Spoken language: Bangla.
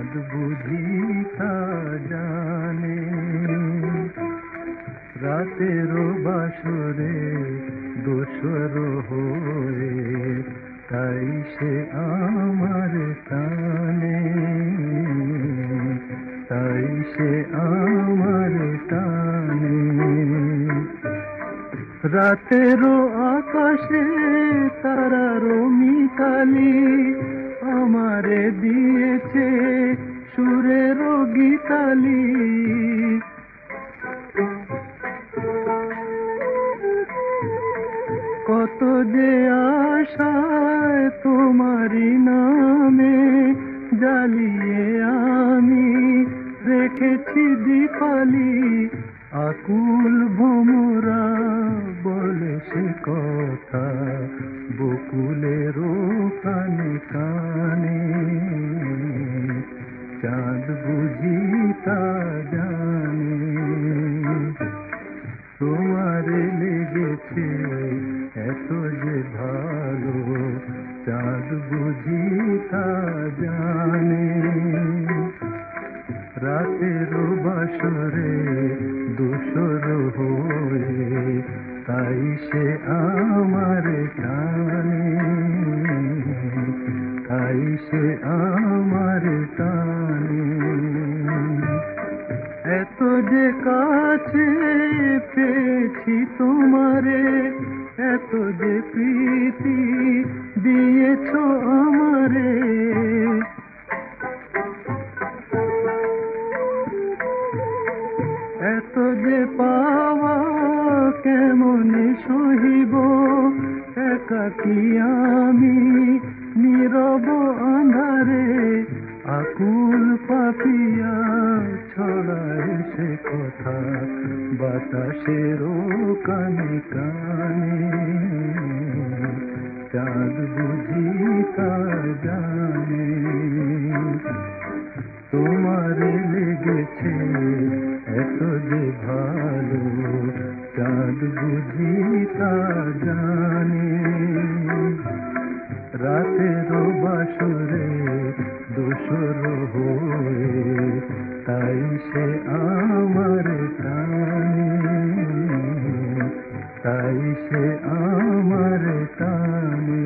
চাঁদ বুঝি তা জানে। রাতেরও বাসরে দোসর হয়ে তাই সে আমার টানে, তাই সে আমার টানে। রাতেরও আকাশে তারারও মিতালি আমারে দিয়েছে সুরেরও গীতালি। কত যে আশায় তোমারি নামে জ্বালিয়ে আমি রেখেছি দীপালি। আকুল ভোমরা বলে সে কথা বকুলেরও কানে কানে। চাঁদ বুঝি তা জানে। তোমারে লেগেছে এত যে ভালো, চাঁদ বুঝি তা জানে। রাতেরও বাসরে দোসর হয়ে তাই সে আমার টানে, তাই সে আমার টানে। এত যে কাছে পেয়েছি তোমারে, এত যে প্রীতি দিয়েছ আমারে। এত যে পাওয়া কেমনে সহিব, একাকী আমি নীরব আঁধারে। আকুল পাপিয়া ছড়ায় সে কথা বাতাসেরও কানে কানে। চাঁদ বুঝি তা জানে। তোমারে লেগেছে এত যে ভালো, চাঁদ বুঝি তা জানে। রাতেরও বাসরে দোসর হয়ে তাই সে আমার টানে, তাই সে আমার টানে।